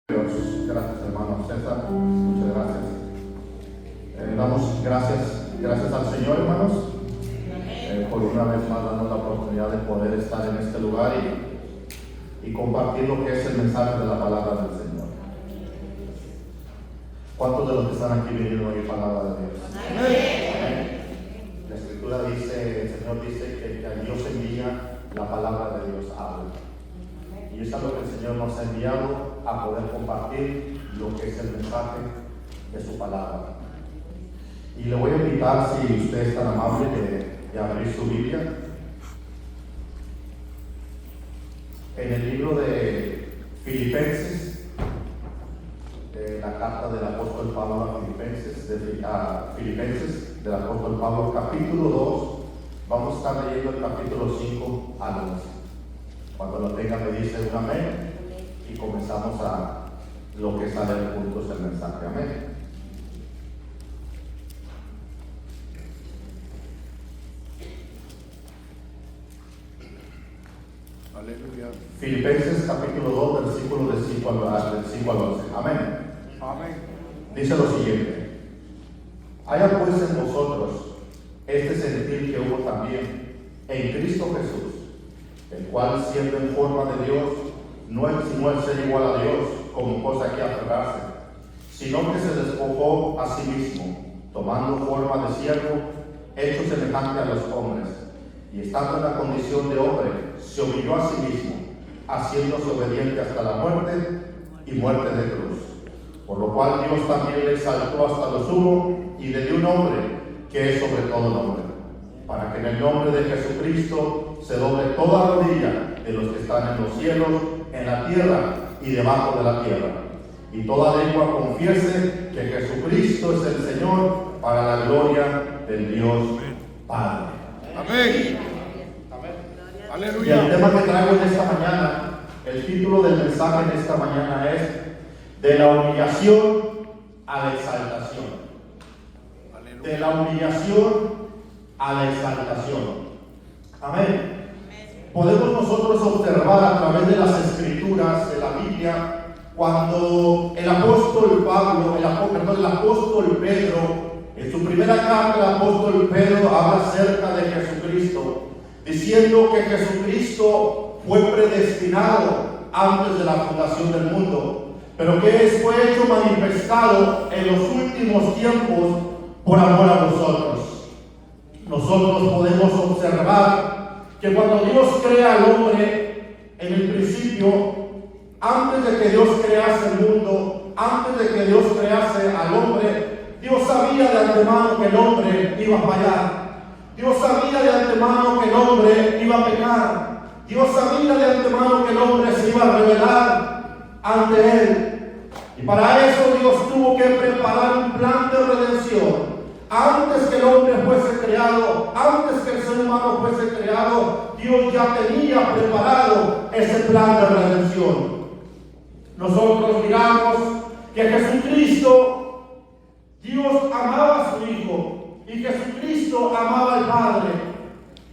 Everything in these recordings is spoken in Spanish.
Dios, gracias hermano César, muchas gracias. Damos gracias al Señor, hermanos, por una vez más darnos la oportunidad de poder estar en este lugar y compartir lo que es el mensaje de la palabra del Señor. ¿Cuántos de los que están aquí vinieron a oír palabra de Dios? Amén. La Escritura dice, el Señor dice que a Dios envía la palabra de Dios habla. Y eso es lo que el Señor nos ha enviado a poder compartir lo que es el mensaje de su palabra. Y le voy a invitar, si usted es tan amable, de abrir su Biblia en el libro de Filipenses, la carta del apóstol Pablo a Filipenses, del apóstol Pablo, capítulo 2. Vamos a estar leyendo el capítulo 5 al 11. Cuando lo tenga me dice un amén y comenzamos a lo que sale de juntos el mensaje. Amén. Aleluya. Filipenses capítulo 2, versículo del 5 al 11. Amén. Amén. Dice lo siguiente: haya pues en vosotros este sentir que hubo también en Cristo Jesús, el cual, siendo en forma de Dios, no enseñó el ser igual a Dios como cosa que aferrarse, sino que se despojó a sí mismo, tomando forma de siervo, hecho semejante a los hombres, y estando en la condición de hombre, se humilló a sí mismo, haciéndose obediente hasta la muerte y muerte de cruz. Por lo cual Dios también le exaltó hasta lo sumo y le dio un nombre que es sobre todo nombre, para que en el nombre de Jesucristo se doble toda rodilla de los que están en los cielos, en la tierra y debajo de la tierra, y toda lengua confiese que Jesucristo es el Señor, para la gloria del Dios Padre. Amén. Y Aleluya. el tema que traigo en esta mañana, el título del mensaje de esta mañana es: de la humillación a la exaltación. De la humillación a la exaltación. Amén. Podemos nosotros observar a través de las escrituras de la Biblia cuando el apóstol Pedro, en su primera carta, el apóstol Pedro habla acerca de Jesucristo, diciendo que Jesucristo fue predestinado antes de la fundación del mundo, pero que fue hecho manifestado en los últimos tiempos por amor a nosotros. Nosotros podemos observar que cuando Dios crea al hombre, en el principio, antes de que Dios crease el mundo, antes de que Dios crease al hombre, Dios sabía de antemano que el hombre iba a fallar. Dios sabía de antemano que el hombre iba a pecar. Dios sabía de antemano que el hombre se iba a rebelar ante él. Y para eso Dios tuvo que preparar un plan de redención. Antes que el hombre fuese creado, antes que el ser humano fuese creado, Dios ya tenía preparado ese plan de redención. Nosotros miramos que Jesucristo, Dios amaba a su Hijo y Jesucristo amaba al Padre.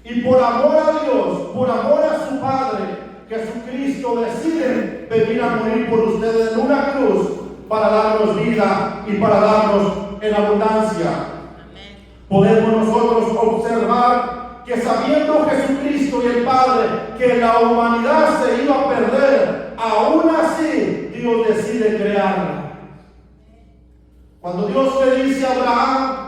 Y por amor a Dios, por amor a su Padre, Jesucristo decide venir a morir por ustedes en una cruz para darnos vida y para darnos en abundancia. Podemos nosotros observar que, sabiendo Jesucristo y el Padre que la humanidad se iba a perder, aún así Dios decide crearla. Cuando Dios le dice a Abraham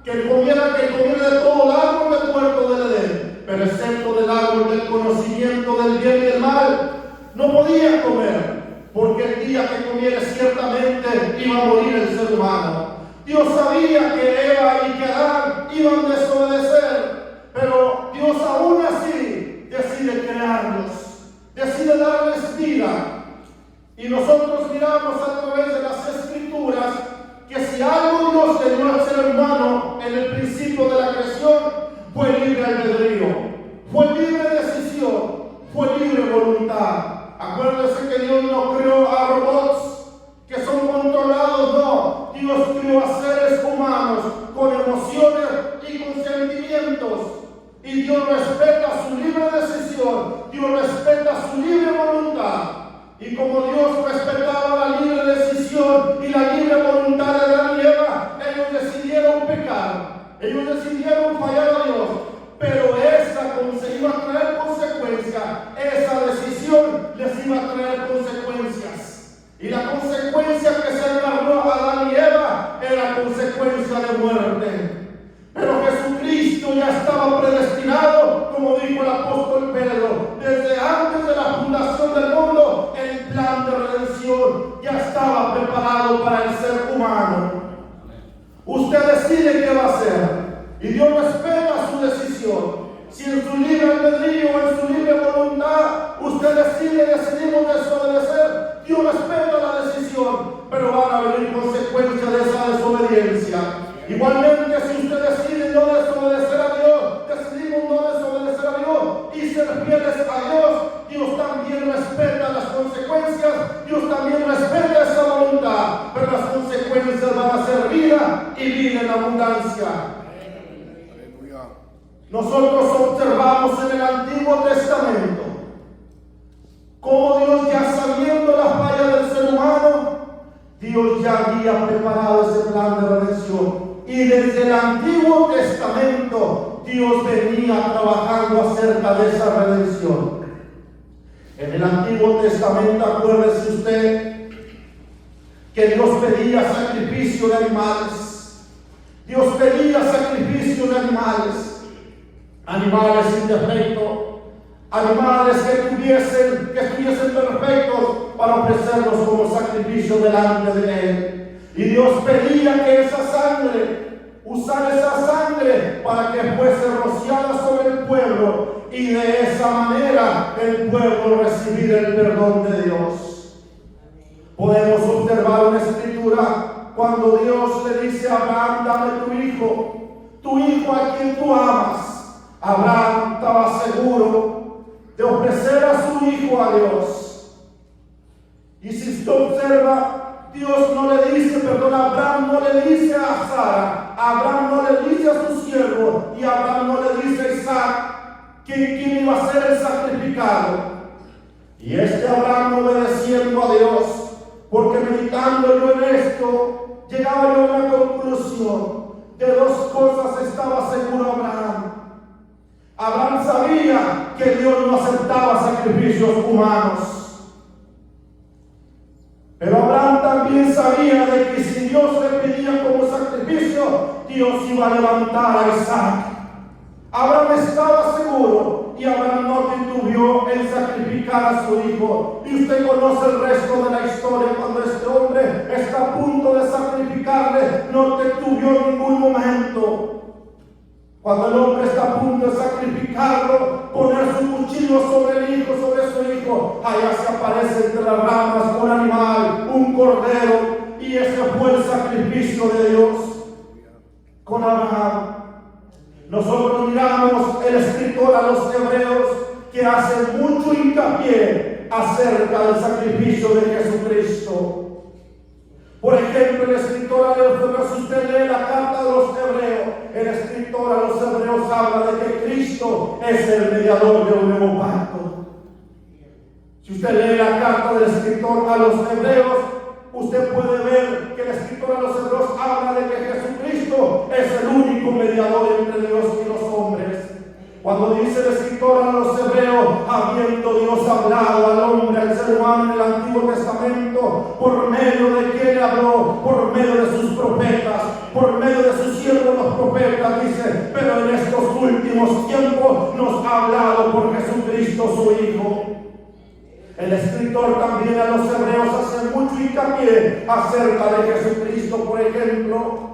que comiera de todo el árbol del huerto del Edén, pero excepto del árbol del conocimiento del bien y del mal, no podía comer, porque el día que comiera ciertamente iba a morir el ser humano. Dios sabía que Eva y que Adán iban a desobedecer, pero Dios aún así decide crearlos, decide darles vida. Y nosotros miramos a través de las escrituras que si algo Dios le dio al ser humano en el principio de la creación, fue libre albedrío, fue libre decisión, fue libre voluntad. Acuérdense que Dios no creó a robots que son controlados, no. Dios creó a seres humanos con emociones y con sentimientos. Y Dios respeta su libre decisión, Dios respeta su libre voluntad. Y como Dios respetaba la libre decisión y la libre voluntad de Adán y Eva, ellos decidieron pecar. Ellos decidieron fallar a Dios. Pero esa iba a traer consecuencias. Esa decisión les iba a traer consecuencias. Y la consecuencia que se encargó a Adán y Eva era consecuencia de muerte. Pero Jesucristo ya estaba predestinado, como dijo el apóstol Pedro, desde antes de la fundación del mundo, el plan de redención ya estaba preparado para el ser humano. Usted decide qué va a hacer y Dios respeta su decisión. Si en su libre albedrío o en su libre voluntad usted decidimos desobedecer, Dios respeta la decisión, pero van a venir consecuencias de esa desobediencia. Igualmente, si usted decide no desobedecer a Dios, decidimos no desobedecer a Dios y ser fieles a Dios, Dios también respeta las consecuencias, Dios también respeta esa voluntad, pero las consecuencias van a ser vida y vida en abundancia. Aleluya. Nosotros observamos en el Antiguo Testamento cómo Dios, ya sabiendo la falla del ser humano, Dios ya había preparado ese plan de redención. Y desde el Antiguo Testamento Dios venía trabajando acerca de esa redención. En el Antiguo Testamento, acuérdese usted que Dios pedía sacrificio de animales. Dios pedía sacrificio de animales. Animales sin defecto. Animales que estuviesen perfectos para ofrecerlos como sacrificio delante de Él. Y Dios pedía que esa sangre, usar esa sangre para que fuese rociada sobre el pueblo y de esa manera el pueblo recibiera el perdón de Dios. Podemos observar una escritura cuando Dios le dice a Abraham: dame tu hijo a quien tú amas. Abraham estaba seguro de ofrecer a su hijo a Dios. Y si usted observa, Dios no le dice, Abraham no le dice a Sara, Abraham no le dice a su siervo, y Abraham no le dice a Isaac quién iba a ser el sacrificado. Y Abraham, obedeciendo a Dios, porque meditando yo en esto, llegaba yo a una conclusión: de dos cosas estaba seguro Abraham. Abraham sabía que Dios no aceptaba sacrificios humanos. Pero Abraham también sabía de que si Dios le pedía como sacrificio, Dios iba a levantar a Isaac. Abraham estaba seguro y Abraham no titubeó en sacrificar a su hijo. Y usted conoce el resto de la historia. Cuando este hombre está a punto de sacrificarle, no titubeó en ningún momento. Cuando el hombre está a punto de sacrificarlo, poner su cuchillo sobre el hijo, sobre su hijo, allá se aparece entre las ramas un animal, un cordero, y ese fue el sacrificio de Dios con Abraham. Nosotros miramos el escritor a los hebreos que hace mucho hincapié acerca del sacrificio de Jesucristo. Por ejemplo, el escritor a los hebreos, si usted lee la carta de los hebreos, el escritor a los hebreos habla de que Cristo es el mediador de un nuevo pacto. Si usted lee la carta del escritor a los hebreos, usted puede ver que el escritor a los hebreos habla de que Jesucristo es el único mediador entre Dios y los hombres. Cuando dice el escritor a los hebreos, habiendo Dios hablado al hombre, al ser humano en el Antiguo Testamento, por medio de quien le habló, por medio de sus profetas, por medio de sus siervos los profetas, dice, pero en estos últimos tiempos nos ha hablado por Jesucristo su Hijo. El escritor también a los hebreos hace mucho hincapié acerca de Jesucristo. Por ejemplo,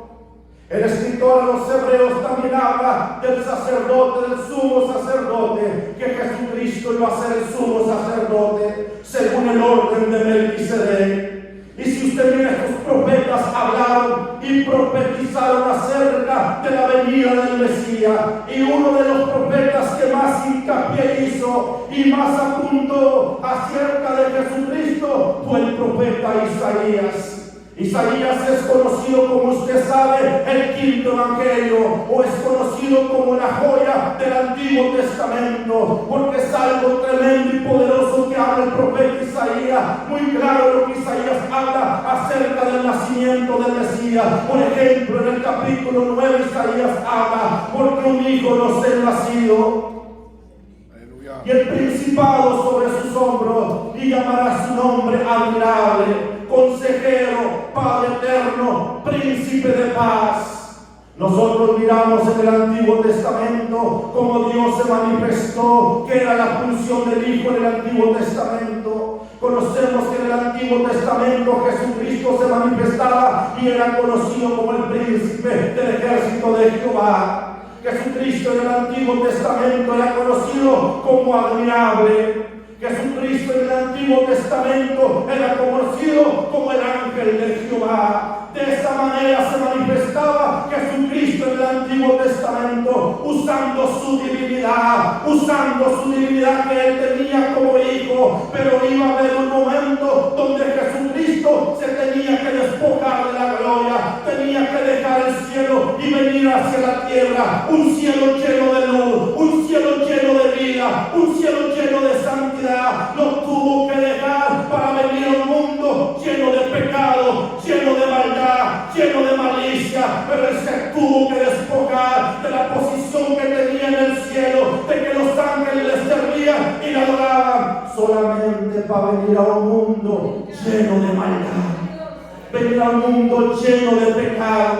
el escritor a los hebreos también habla del sacerdote, del sumo sacerdote, que Jesucristo iba a ser el sumo sacerdote según el orden de Melquisedec. Y si usted mira, estos profetas hablaron y profetizaron acerca de la venida del Mesías. Y uno de los profetas que más hincapié hizo y más apuntó acerca de Jesucristo fue el profeta Isaías. Isaías es conocido, como usted sabe, el quinto evangelio, o es conocido como la joya del Antiguo Testamento, porque es algo tremendo y poderoso que habla el profeta Isaías. Muy claro lo que Isaías habla acerca del nacimiento del Mesías. Por ejemplo, en el capítulo 9 Isaías habla: porque un hijo nos es nacido, y el principado sobre sus hombros, y llamará su nombre admirable, consejero, Padre eterno, príncipe de paz. Nosotros miramos en el Antiguo Testamento cómo Dios se manifestó, que era la función del Hijo en el Antiguo Testamento. Conocemos que en el Antiguo Testamento Jesucristo se manifestaba y era conocido como el príncipe del ejército de Jehová. Jesucristo en el Antiguo Testamento era conocido como admirable. Jesucristo en el Antiguo Testamento era conocido como el ángel de Jehová. De esa manera se manifestaba Jesucristo en el Antiguo Testamento, usando su divinidad que él tenía como hijo. Pero iba a haber un momento donde Jesucristo se tenía que despojar de la gloria, tenía que dejar el cielo y venir hacia la tierra, un cielo lleno de luz, un cielo lleno de vida, un cielo lleno de santidad. Lo tuvo que dejar para venir a un mundo lleno de pecado, lleno de maldad, lleno de malicia. Pero él se tuvo que despojar de la posición que tenía en el cielo, de que los ángeles le servían y le adoraban, solamente para venir a un mundo lleno de maldad, venir a un mundo lleno de pecado,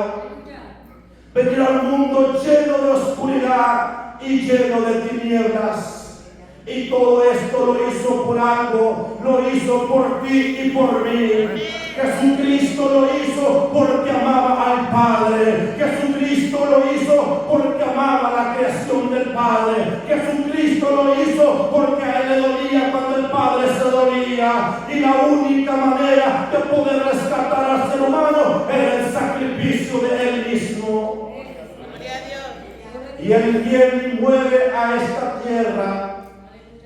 venir a un mundo lleno de oscuridad y lleno de tinieblas. Y todo esto lo hizo por algo, lo hizo por ti y por mí. Jesucristo lo hizo porque amaba al Padre. Jesucristo lo hizo porque amaba la creación del Padre. Jesucristo lo hizo porque a él le dolía cuando el Padre se dolía. Y la única manera de poder rescatar al ser humano era el sacrificio de él mismo. Y él viene y muere a esta tierra.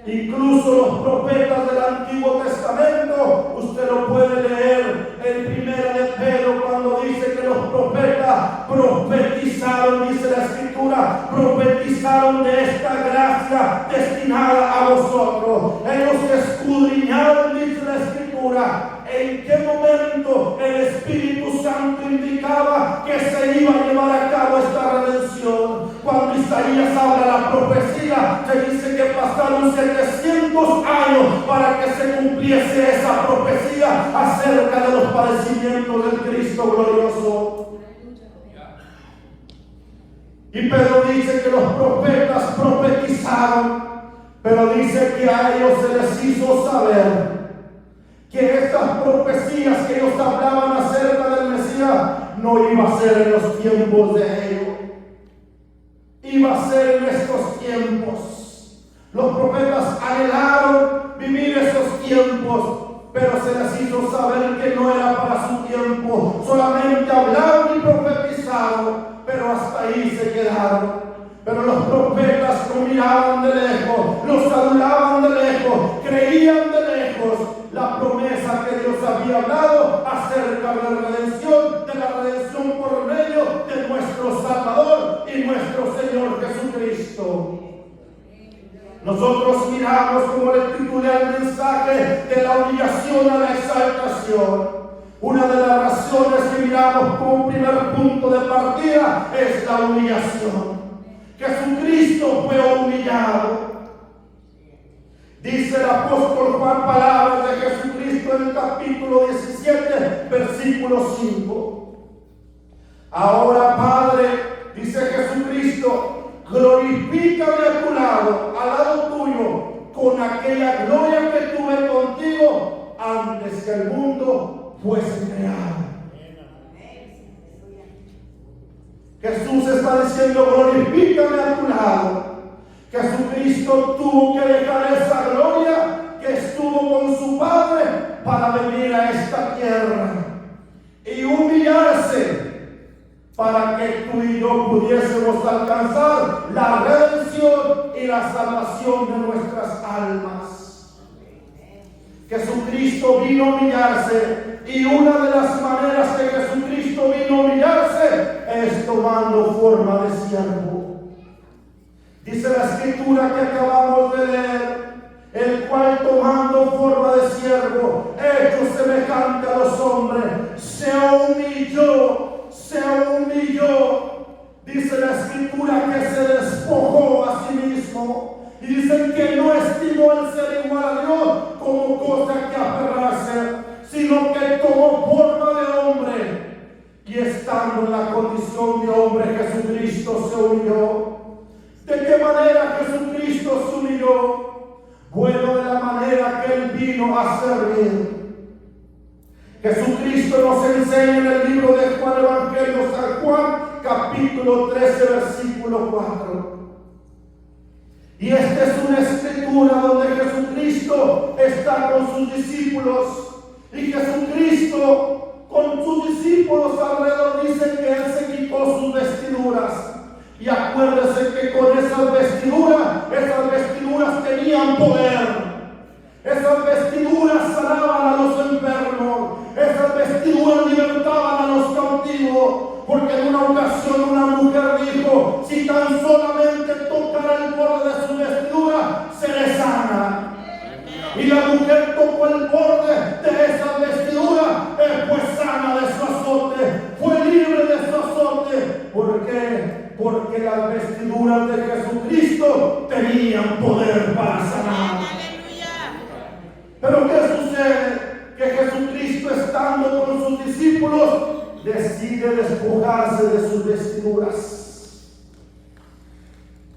Incluso los profetas del Antiguo Testamento, usted lo puede leer en Primera de Pedro, cuando dice que los profetas profetizaron, dice la Escritura, profetizaron de esta gracia destinada a vosotros. Ellos escudriñaron, dice la Escritura, en qué momento el Espíritu Santo indicaba que se iba a llevar a cabo esta redención. Cuando Isaías habla la profecía, se dice que pasaron 700 años para que se cumpliese esa profecía acerca de los padecimientos del Cristo glorioso. Y Pedro dice que los profetas profetizaron, pero dice que a ellos se les hizo saber que estas profecías que ellos hablaban acerca del Mesías no iba a ser en los tiempos de ellos, iba a ser en estos tiempos. Los profetas anhelaron vivir esos tiempos, pero se les hizo saber que no era para su tiempo. Solamente hablaron y profetizaron, pero hasta ahí se quedaron. Pero los profetas lo miraban de lejos, los adulaban de lejos, creían de lejos la promesa que Dios había hablado acerca de la redención por medio de nuestro Salvador y nuestro Señor Jesucristo. Nosotros miramos, como le titulé al mensaje, de la humillación a la exaltación. Una de las razones que miramos como primer punto de partida es la humillación. Jesucristo fue humillado. Dice el apóstol Juan, palabras de Jesucristo en el capítulo 17, versículo 5. Ahora, Padre, dice Jesucristo, glorifícame a tu lado, al lado tuyo, con aquella gloria que tuve contigo antes que el mundo fuese creado. Jesús está diciendo, glorifícame a tu lado. Jesucristo tuvo que dejar esa gloria que estuvo con su Padre para venir a esta tierra y humillarse para que tú y yo pudiésemos alcanzar la redención y la salvación de nuestras almas. Jesucristo vino a humillarse, y una de las maneras que Jesucristo vino a humillarse es tomando forma de siervo. Dice la escritura que acabamos de leer, el cual tomando forma de siervo, hecho semejante a los hombres, se humilló. Dice la escritura que se despojó a sí mismo. Y dice que no estimó el ser igual a Dios como cosa que aferrarse, sino que tomó forma de hombre. Y estando en la condición de hombre, Jesucristo se humilló. ¿De qué manera Jesucristo se humilló? Bueno, de la manera que Él vino a servir. Jesucristo nos enseña en el libro de Juan, Evangelio San Juan, capítulo 13, versículo 4. Y esta es una escritura donde Jesucristo está con sus discípulos. Y Jesucristo con sus discípulos alrededor dice que Él se quitó sus vestiduras. Y acuérdese que con esas vestiduras tenían poder. Esas vestiduras sanaban a los enfermos. Esas vestiduras libertaban a los cautivos. Porque en una ocasión una mujer dijo: si tan solamente tocara el borde de su vestidura, seré sana. Y la mujer tocó el borde de esa vestidura, fue sana de su azote, fue libre de su azote. ¿Por qué? Porque las vestiduras de Jesucristo tenían poder para sanar. Pero ¿qué sucede? Que Jesucristo, estando con sus discípulos, decide despojarse de sus vestiduras.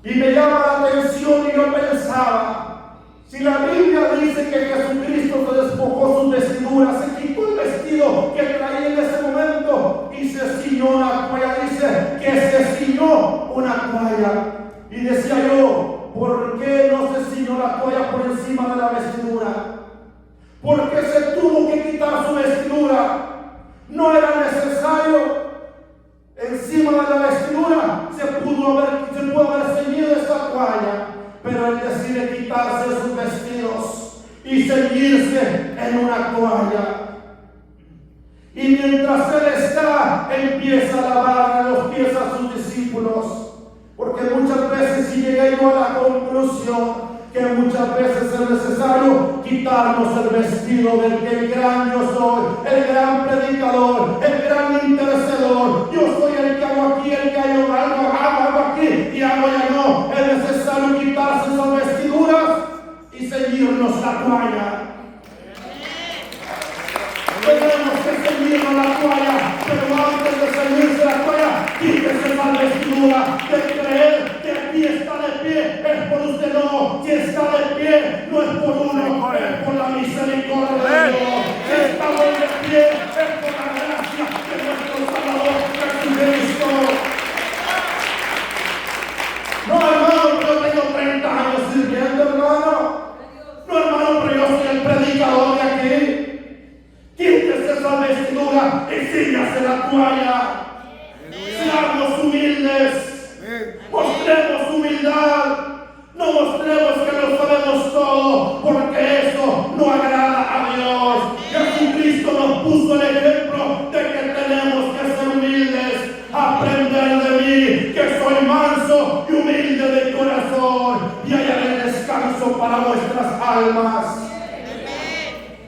Y me llama la atención, y yo pensaba, si la Biblia dice que Jesucristo se despojó sus vestiduras, se quitó el vestido que traía en ese momento y se ciñó una toalla, dice que se ciñó una toalla. Y decía yo, ¿por qué no se ciñó la toalla por encima de la vestidura? ¿Por qué se tuvo que quitar su vestidura? No era necesario. Encima de la vestidura se pudo haber ceñido esa toalla, pero Él decide quitarse sus vestidos y ceñirse en una toalla. Y mientras Él está, empieza a lavarle los pies a sus discípulos, porque muchas veces, si llegué yo a la conclusión que muchas veces es necesario quitarnos el vestido del que el gran yo soy, el gran predicador, el gran intercedor. Yo soy el que hago aquí, el que hago algo aquí y hago allá. No, es necesario quitarse esas vestiduras y ceñirnos la toalla. Tenemos que ceñirnos la toalla, pero antes de ceñirse la toalla, quítese la vestidura de creer que aquí está de pie, es por usted. No, si está de pie, no es por uno, es por la misericordia de Dios. Si estamos de pie, es por la gracia de nuestro Salvador Jesucristo. No, hermano, yo tengo 30 años sirviendo, hermano. No, hermano, pero yo soy el predicador de aquí. Quítese esa vestidura y sígase la toalla. Seamos humildes. Mostremos humildad. No mostremos que lo sabemos todo, porque eso no agrada a Dios. Jesucristo nos puso el ejemplo de que tenemos que ser humildes. Aprender de mí, que soy manso y humilde de corazón, y hallaré descanso para vuestras almas.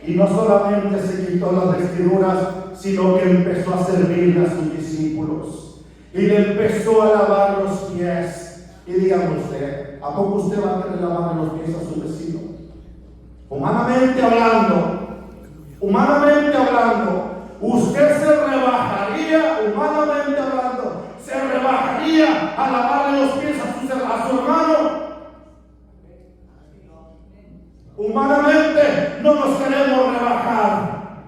Y no solamente se quitó las vestiduras, sino que empezó a servirle a sus discípulos. Y le empezó a lavar los pies. Y dígame usted, ¿a poco usted va a querer lavar los pies a su vecino? Humanamente hablando, usted se rebajaría, humanamente hablando, se rebajaría a lavarle los pies a su hermano. Humanamente no nos queremos rebajar,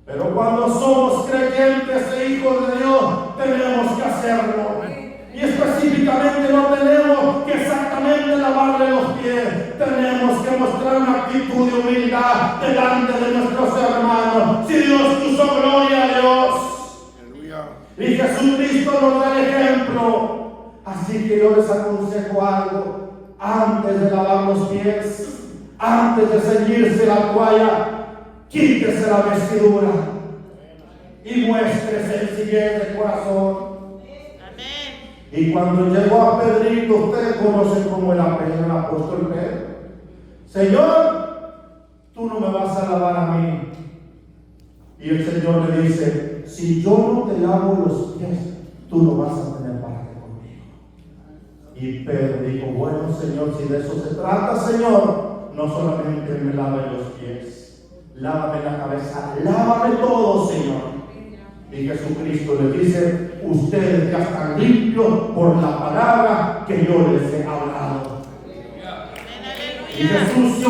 pero cuando somos creyentes e hijos de Dios tenemos que hacerlo. Y específicamente no tenemos que exactamente lavarle los pies, tenemos que mostrar una actitud de humildad delante de nuestros hermanos. Si Dios puso gloria a Dios, y Jesucristo nos da el ejemplo. Así que yo les aconsejo algo: antes de lavar los pies, antes de ceñirse la toalla, quítese la vestidura y muestre sencillez de corazón. Y cuando llegó a Pedrito, ustedes conocen como el apóstol Pedro. Señor, tú no me vas a lavar a mí. Y el Señor le dice, si yo no te lavo los pies, tú no vas a tener parte conmigo. Y Pedro dijo, bueno Señor, si de eso se trata, Señor, no solamente me lave los pies, lávame la cabeza, lávame todo, Señor. Y Jesucristo le dice, ustedes ya están limpios por la palabra que yo les he hablado. Y Jesús se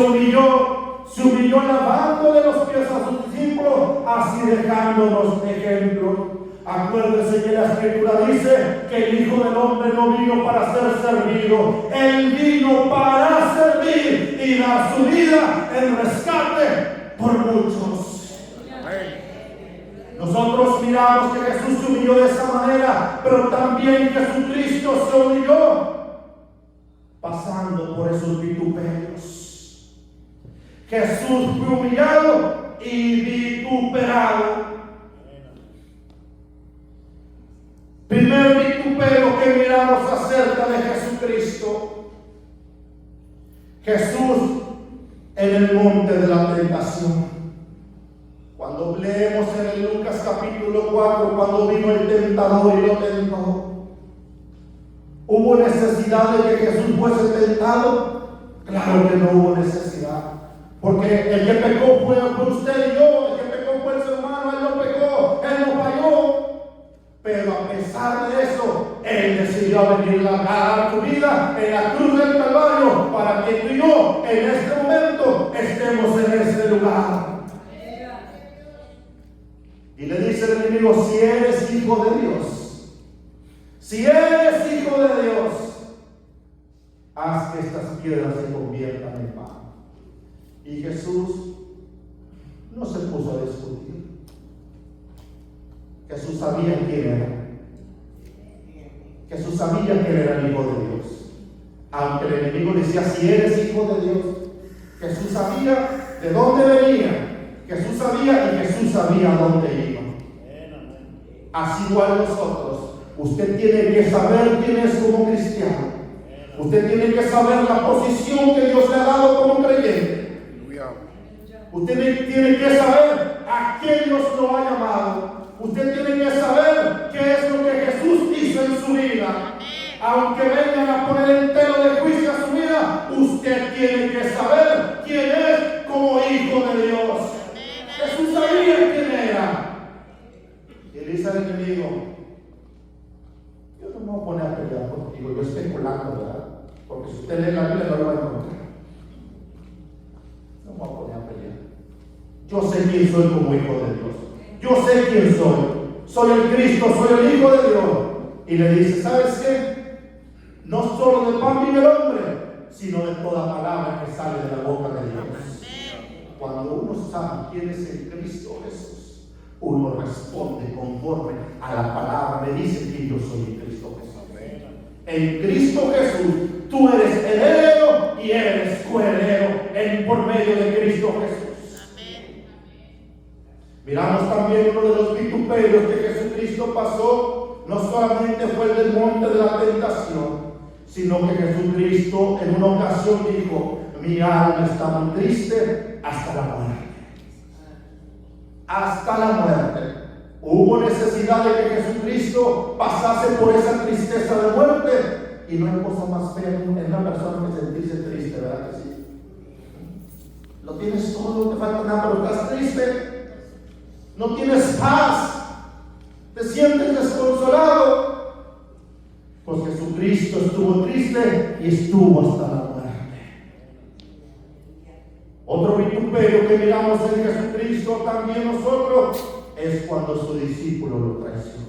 humilló lavándole los pies a sus discípulos, así dejándonos ejemplo. Acuérdense que la Escritura dice que el Hijo del Hombre no vino para ser servido, Él vino para servir y dar su vida en rescate por muchos. Nosotros miramos que Jesús se humilló de esa manera, pero también Jesucristo se humilló pasando por esos vituperios. Jesús fue humillado y vituperado. Primer vituperio que miramos acerca de Jesucristo. Jesús en el monte de la tentación. Cuando leemos en el Lucas capítulo 4, cuando vino el tentador y lo tentó, ¿hubo necesidad de que Jesús fuese tentado? Claro que no hubo necesidad, porque el que pecó fue usted y yo, el que pecó fue el ser humano, él no pecó, él no falló. Pero a pesar de eso, Él decidió venir a dar tu vida en la cruz del Calvario para que tú y yo en este momento estemos en este lugar. Y le dice el enemigo, si eres hijo de Dios, si eres hijo de Dios, haz que estas piedras se conviertan en pan. Y Jesús no se puso a discutir. Jesús sabía quién era. Jesús sabía que él era el Hijo de Dios. Aunque el enemigo decía, si eres hijo de Dios, Jesús sabía de dónde venía. Jesús sabía y Jesús sabía a dónde iba. Así igual nosotros. Usted tiene que saber quién es como cristiano. Usted tiene que saber la posición que Dios le ha dado como creyente. Usted tiene que saber a quién Dios lo ha llamado. Usted tiene que saber qué es lo que Jesús hizo en su vida. Aunque vengan a poner el telo de juicio a su vida, usted tiene que saber quién es como hijo de Dios. Jesús sabía quién era. Y le dice al enemigo, yo no me voy a poner a pelear contigo, yo especulando, ¿verdad? Porque si usted lee la Biblia no lo va a encontrar. No me voy a poner a pelear. Yo sé quién soy como hijo de Dios. Yo sé quién soy. Soy el Cristo, soy el Hijo de Dios. Y le dice, ¿sabes qué? No solo de pan vive el hombre, sino de toda palabra que sale de la boca de Dios. Cuando uno sabe quién es el Cristo Jesús, uno responde conforme a la palabra. Me dice que yo soy el Cristo Jesús. En Cristo Jesús, tú eres heredero y eres coheredero por medio de Cristo Jesús. Miramos también uno de los vituperios que Jesucristo pasó. No solamente fue el del monte de la tentación, sino que Jesucristo en una ocasión dijo, mi alma está muy triste hasta la muerte. Hasta la muerte. Hubo necesidad de que Jesucristo pasase por esa tristeza de muerte. Y no hay cosa más fea en una persona que sentirse triste, ¿verdad que sí? Lo tienes todo, no te falta nada, pero estás triste. No tienes paz, te sientes desconsolado. Pues Jesucristo estuvo triste y estuvo hasta la muerte. Otro vituperio que miramos en Jesucristo también nosotros es cuando su discípulo lo traicionó.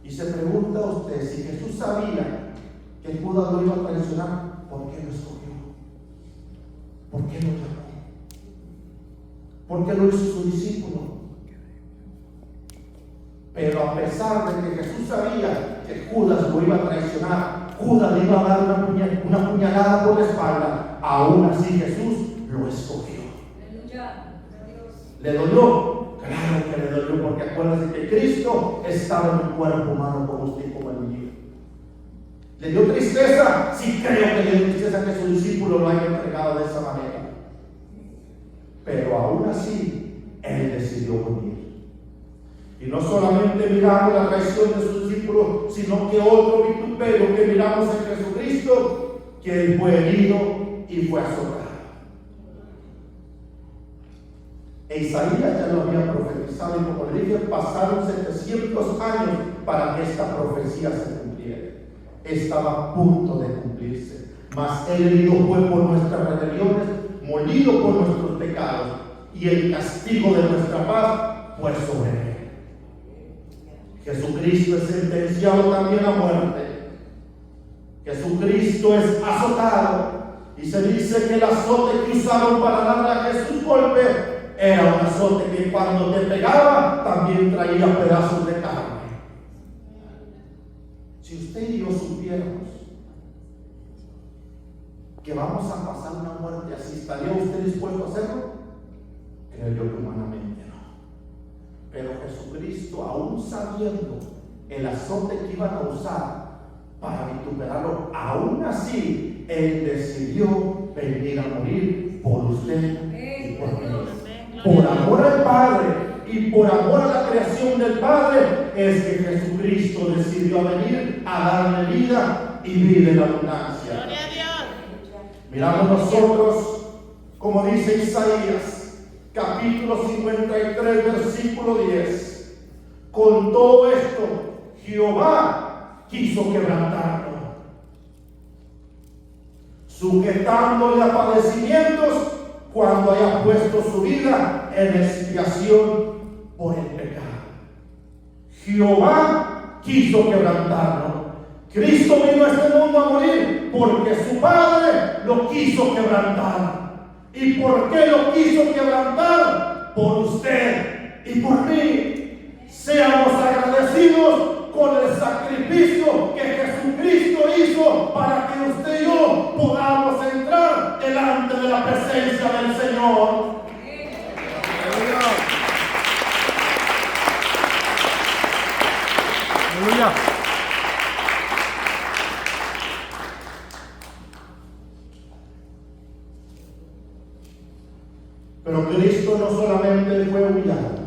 Y se pregunta usted, si Jesús sabía que Judas lo iba a traicionar, ¿por qué lo escogió? ¿Por qué lo llamó? ¿Por qué lo hizo su discípulo? Pero a pesar de que Jesús sabía que Judas lo iba a traicionar, Judas le iba a dar una puñalada por la espalda. Aún así Jesús lo escogió. ¿Le dolió? Claro que le dolió, porque acuérdense que Cristo estaba en un cuerpo humano como usted y como el mío. ¿Le dio tristeza? Sí, creo que le dio tristeza que su discípulo lo haya entregado de esa manera. Pero aún así, Él decidió venir. Y no solamente miramos la traición de sus discípulos, sino que otro vituperio que miramos en Jesucristo, que Él fue herido y fue azotado. Isaías ya lo había profetizado, y como le dije, pasaron 700 años para que esta profecía se cumpliera. Estaba a punto de cumplirse, mas Él herido fue por nuestras rebeliones, molido por nuestros pecados, y el castigo de nuestra paz fue sobre Él. Jesucristo es sentenciado también a muerte. Jesucristo es azotado, y se dice que el azote que usaron para darle a Jesús golpe era un azote que cuando te pegaba también traía pedazos de carne. Si usted y yo supiéramos que vamos a pasar una muerte así, ¿estaría usted dispuesto a hacerlo? Creo yo que humanamente no. Pero Jesucristo, aún sabiendo el azote que iban a usar para vituperarlo, aún así Él decidió venir a morir por usted y por mí. Por amor al Padre y por amor a la creación del Padre es que Jesucristo decidió venir a darle vida y vida en abundancia. Gloria a Dios. Miramos nosotros, como dice Isaías, capítulo 53, versículo 10. Con todo esto, Jehová quiso quebrantarlo, sujetándole a padecimientos cuando haya puesto su vida en expiación por el pecado. Jehová quiso quebrantarlo. Cristo vino a este mundo a morir porque su Padre lo quiso quebrantar. ¿Y por qué lo quiso quebrantar? Por usted y por mí. Seamos agradecidos con el sacrificio que Jesucristo hizo para que usted y yo podamos entrar delante de la presencia del Señor. Aleluya. Pero Cristo no solamente fue humillado,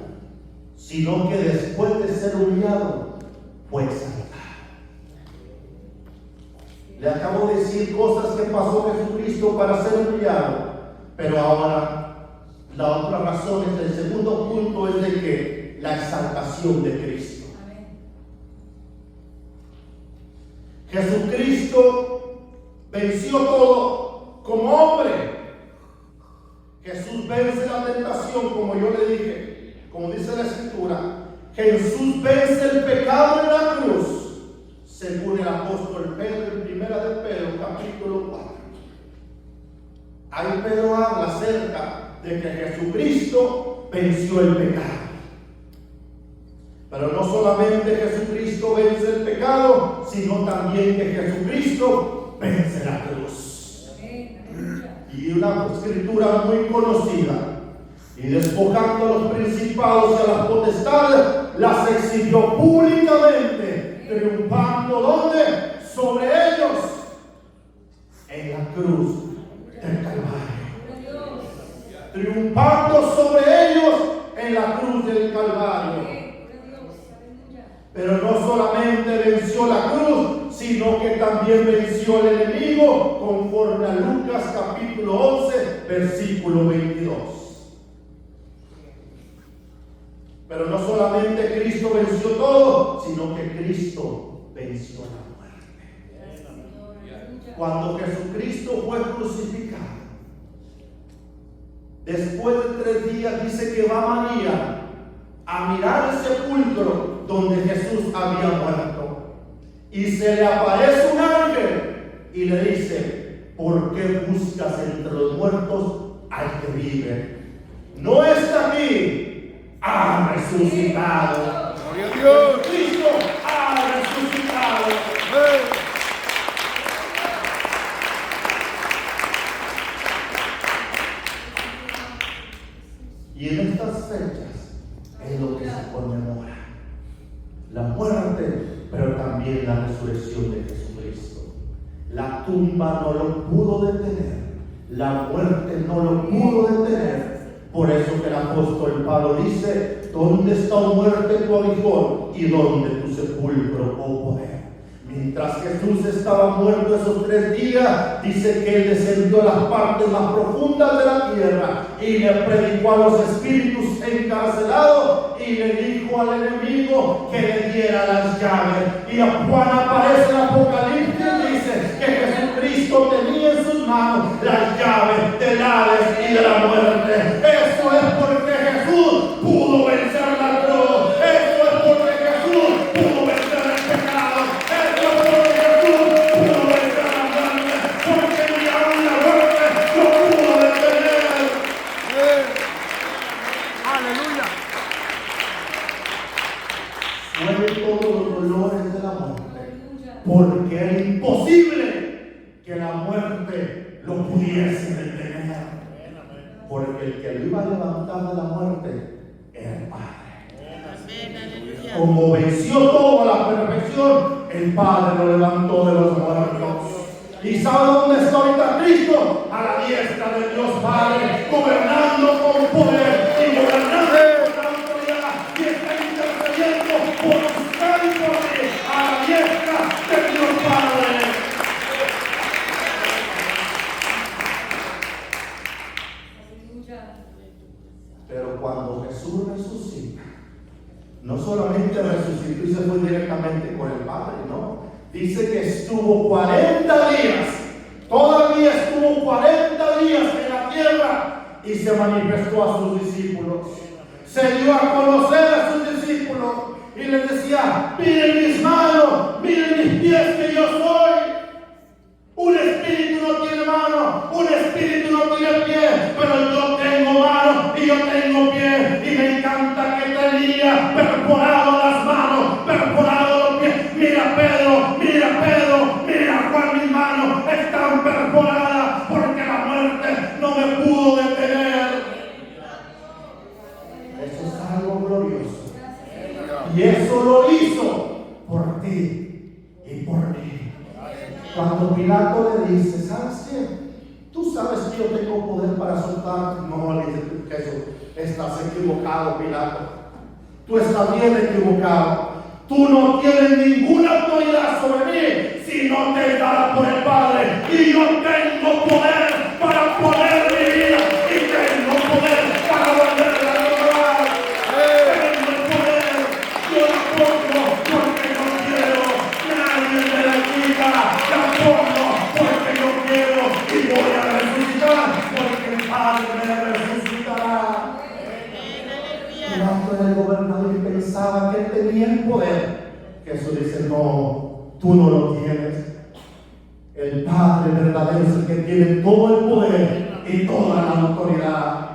sino que después de ser humillado, fue exaltado. Le acabo de decir cosas que pasó Jesucristo para ser humillado, pero ahora la otra razón, el segundo punto es de que la exaltación de Cristo. Jesucristo venció todo como hombre. Jesús vence la tentación, como yo le dije, como dice la Escritura. Jesús vence el pecado en la cruz, según el apóstol Pedro en Primera de Pedro, capítulo 4. Ahí Pedro habla acerca de que Jesucristo venció el pecado. Pero no solamente Jesucristo vence el pecado, sino también que Jesucristo vence la cruz. Y una escritura muy conocida: y despojando a los principados y a las potestades, las exhibió públicamente, triunfando ¿dónde? Sobre ellos, en la cruz del Calvario. Triunfando sobre ellos en la cruz del Calvario. Pero no solamente venció la cruz, sino que también venció el enemigo, conforme a Lucas capítulo 11, versículo 22. Pero no solamente Cristo venció todo, sino que Cristo venció la muerte. Cuando Jesucristo fue crucificado, después de 3 días, dice que va María a mirar el sepulcro donde Jesús había muerto, y se le aparece un ángel y le dice: ¿por qué buscas entre los muertos al que vive? No está aquí, ha resucitado. Gloria a Dios. Cristo ha resucitado. Y en estas fechas es lo que se conmemora. La muerte, pero también la resurrección de Jesucristo. La tumba no lo pudo detener. La muerte no lo pudo detener. Por eso que el apóstol Pablo dice: ¿dónde está, oh muerte, tu aguijón? ¿Y dónde tu sepulcro, oh poder? Mientras Jesús estaba muerto esos 3 días, dice que Él descendió a las partes más profundas de la tierra y le predicó a los espíritus encarcelados y le dijo al enemigo que le diera las llaves. Y a Juan aparece en Apocalipsis y dice que Jesucristo tenía en sus manos las llaves del Hades y de la muerte. Eso es porque Jesús pudo vencer la cruz. Eso es porque Jesús pudo vencer el pecado. Porque era imposible que la muerte lo pudiese detener. Porque el que lo iba a levantar de la muerte era el Padre. Como venció todo a la perfección, el Padre lo levantó de los muertos. ¿Y sabe dónde está ahorita Cristo? A la diestra de Dios Padre, gobernando con poder y gobernando con autoridad. Y está intercediendo por usted y por mí, a la diestra de Dios Padre. Pero cuando Jesús resucita, no solamente resucitó y se fue directamente con el Padre, no. Dice que estuvo 40 días, todavía estuvo 40 días en la tierra y se manifestó a sus discípulos. Se dio a conocer a sus discípulos y les decía: miren mis manos, miren mis pies, que yo soy. Un espíritu no tiene mano, un espíritu no tiene pie, pero yo tengo mano y yo tengo pie. Y me encanta que tenía perforado las manos, perforado los pies. Mira Pedro, mira Juan, mis manos están perforadas porque la muerte no me pudo detener. Eso es algo glorioso. Y eso lo hizo por ti y por mí. Cuando Pilato le dice: ¿sabes qué? Tú sabes que yo tengo poder para soltar. No, le dice Jesús: estás equivocado, Pilato. Tú estás bien equivocado. Tú no tienes ninguna autoridad sobre mí si no te es dada por el Padre. Y yo tengo poder para poner mi vida. Y tengo poder para volverla a lograr. Tengo el poder. Yo la pongo porque no quiero. Nadie me la quita. La pongo porque yo quiero. Y voy a resucitar porque el Padre me resucitará. Pilato era el gobernador y pensaba que él tenía el poder. Jesús dice: no, tú no lo tienes. El Padre verdadero es el que tiene todo el poder y toda la autoridad.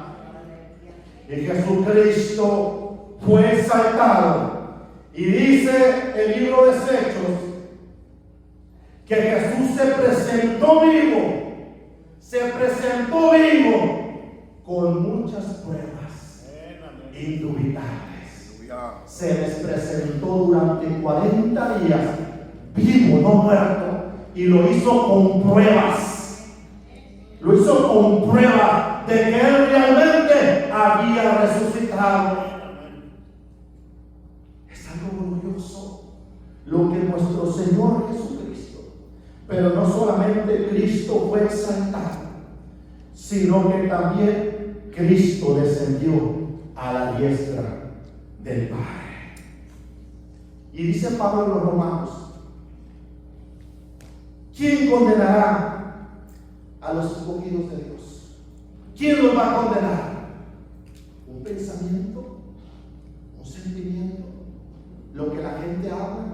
Y Jesucristo fue exaltado. Y dice el libro de Hechos que Jesús se presentó vivo con muchas pruebas indubitables. Se les presentó durante 40 días vivo, no muerto, y lo hizo con pruebas. Lo hizo con pruebas de que Él realmente había resucitado. Es algo glorioso lo que nuestro Señor Jesucristo, pero no solamente Cristo fue exaltado, sino que también Cristo descendió a la diestra del Padre. Y dice Pablo en los Romanos: ¿quién condenará a los escogidos de Dios? ¿Quién los va a condenar? ¿Un pensamiento? ¿Un sentimiento? ¿Lo que la gente habla?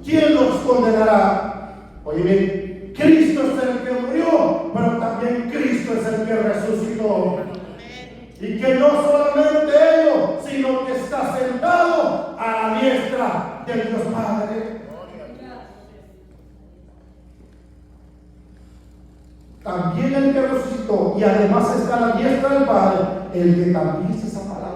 ¿Quién los condenará? Oye bien, Cristo es el que murió, pero también Cristo es el que resucitó. Y que no solamente ello, sino que está sentado a la diestra del Dios Padre. También el que resucitó y además está a la diestra del Padre, el que también dice esa palabra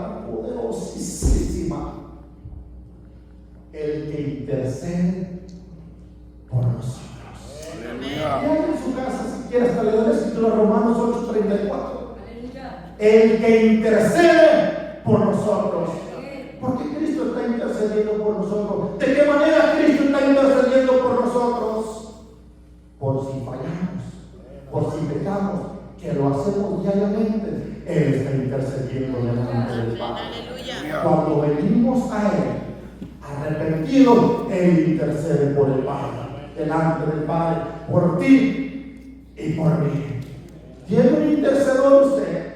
el que intercede por nosotros. ¿Por qué Cristo está intercediendo por nosotros? ¿De qué manera Cristo está intercediendo por nosotros? Por si fallamos, por si pecamos, que lo hacemos diariamente, Él está intercediendo delante del Padre. Cuando venimos a Él arrepentidos, Él intercede por el Padre, delante del Padre, por ti y por mí. ¿Tiene un intercedor usted?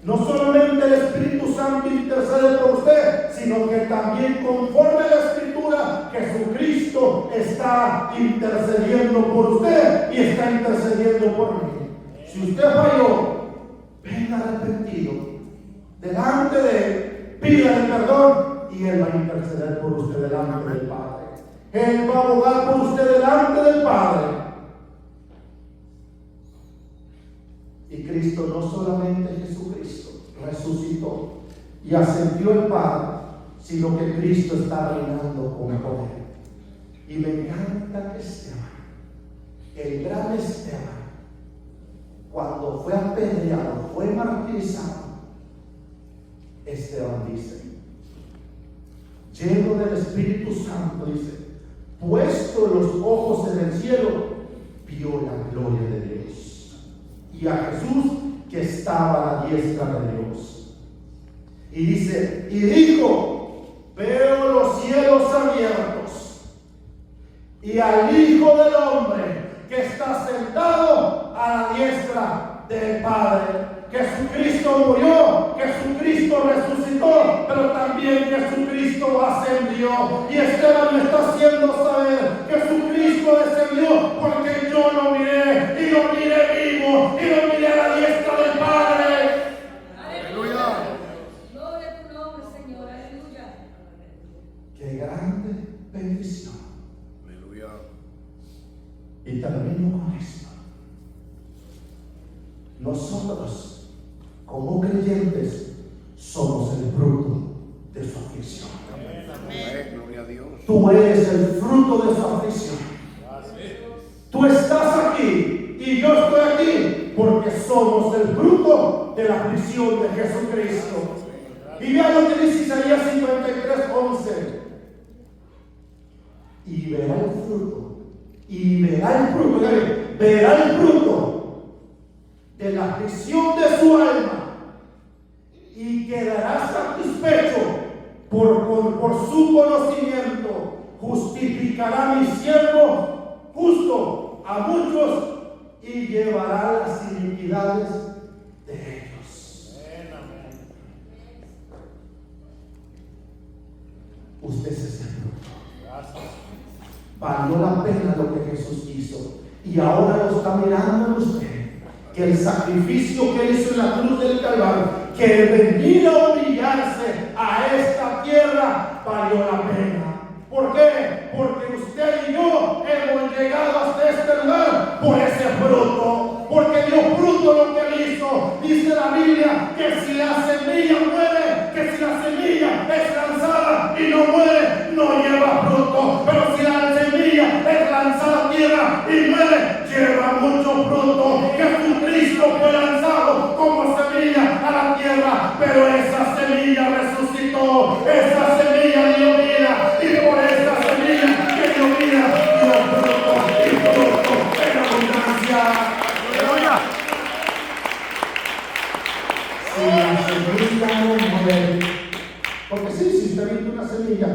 No solamente el Espíritu Santo intercede por usted, sino que también conforme a la Escritura, Jesucristo está intercediendo por usted y está intercediendo por mí. Si usted falló, venga arrepentido delante de Él, pídale perdón y Él va a interceder por usted delante del Padre. Él va a abogar por usted delante del Padre. Y Cristo, no solamente Jesucristo resucitó y ascendió al Padre, sino que Cristo está reinando con poder. Y me encanta que Esteban, el gran Esteban, cuando fue apedreado, fue martirizado, Esteban dice, lleno del Espíritu Santo, dice, puesto los ojos en el cielo, vio la gloria de Dios y a Jesús que estaba a la diestra de Dios. Y dice, y dijo, veo los cielos abiertos y al Hijo del Hombre que está sentado a la diestra del Padre. Jesucristo murió, Jesucristo resucitó, pero también Jesucristo ascendió. Y Esteban me está haciendo saber, Jesucristo descendió porque yo lo miré y lo miré vivo y lo miré a la diestra del Padre. Aleluya. Gloria a tu nombre, Señor. Aleluya. Qué grande bendición. Aleluya. Y termino con esto. Nosotros, como creyentes, somos el fruto de su aflicción. Amén. Gloria a Dios. Tú eres el fruto de su aflicción. Tú estás aquí y yo estoy aquí porque somos el fruto de la aflicción de Jesucristo. Y vean lo que dice Isaías 53:11. Y verá el fruto. Y verá el fruto. Verá el fruto de la aflicción de su alma y quedará satisfecho por su conocimiento. Justificará mi siervo justo a muchos y llevará las iniquidades de ellos. Usted es ese fruto. Valió la pena lo que Jesús hizo y ahora lo está mirando en usted. Que el sacrificio que hizo en la cruz del Calvario, que venir a humillarse a esta tierra, valió la pena. ¿Por qué? Porque usted y yo hemos llegado hasta este lugar por ese fruto. Porque dio fruto lo que él hizo. Dice la Biblia que si la semilla muere, que si la semilla es lanzada y no muere, no lleva fruto. Pero si la semilla es lanzada a tierra y muere, lleva mucho fruto. Jesucristo fue lanzado como semilla a la tierra, pero esa semilla resucitó, esa semilla dio vida, y por esa semilla que dio vida, dio fruto y fruto en abundancia. Aleluya. Si la semilla no muere, porque sí, si usted viste una semilla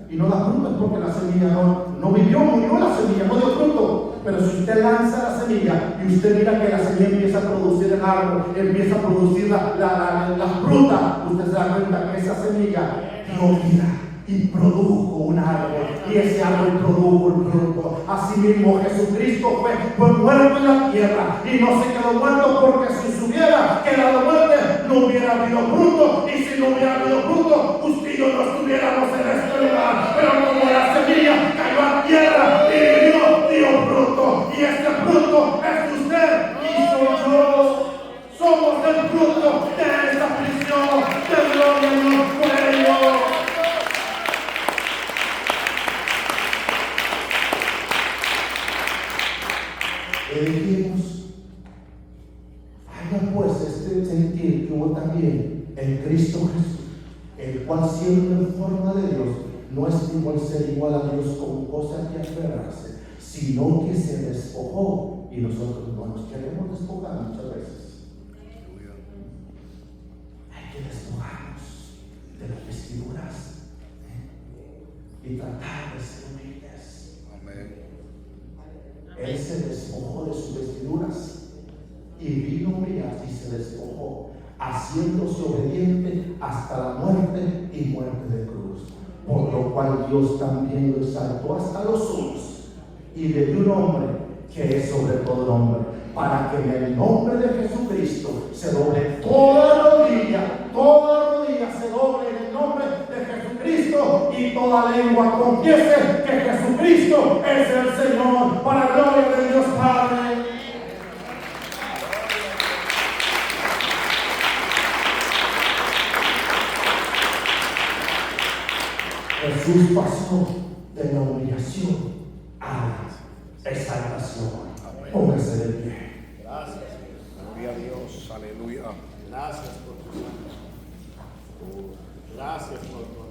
y no da fruto, es porque la semilla no vivió, murió la semilla, no dio fruto. Pero si usted lanza la semilla y usted mira que la semilla empieza a producir el árbol, empieza a producir la fruta, usted se da cuenta que esa semilla dio vida y produjo un árbol, y ese árbol produjo un fruto. Asimismo Jesucristo fue muerto en la tierra y no se quedó muerto, porque si se hubiera quedado muerto no hubiera habido fruto, y si no hubiera habido fruto usted y yo no estuviéramos en este lugar. Pero como la semilla cayó a tierra y dio fruto, y este fruto es usted y soy yo. Somos el fruto de esta aflicción. De gloria a Dios por ello. Dijimos, haya pues este sentir que tuvo también el Cristo Jesús, el cual siendo en forma de Dios, no estimó el ser igual a Dios como cosa que aferrarse, sino que se despojó. Y nosotros no nos queremos despojar muchas veces. Hay que despojarnos de las vestiduras y tratar de ser humildes. Amén. Él se despojó de sus vestiduras y vino y se despojó, haciéndose obediente hasta la muerte y muerte de cruz. Por lo cual Dios también lo exaltó hasta los cielos y le dio un nombre que es sobre todo nombre, para que en el nombre de Jesucristo se doble toda rodilla se doble en el nombre de Jesucristo, y toda lengua confiese que Jesucristo es el Señor, para gloria de Dios Padre. Jesús pasó de la humillación a la exaltación. Póngase de pie. Gracias. Gloria a Dios. Aleluya. Gracias por tu santo. Gracias por tu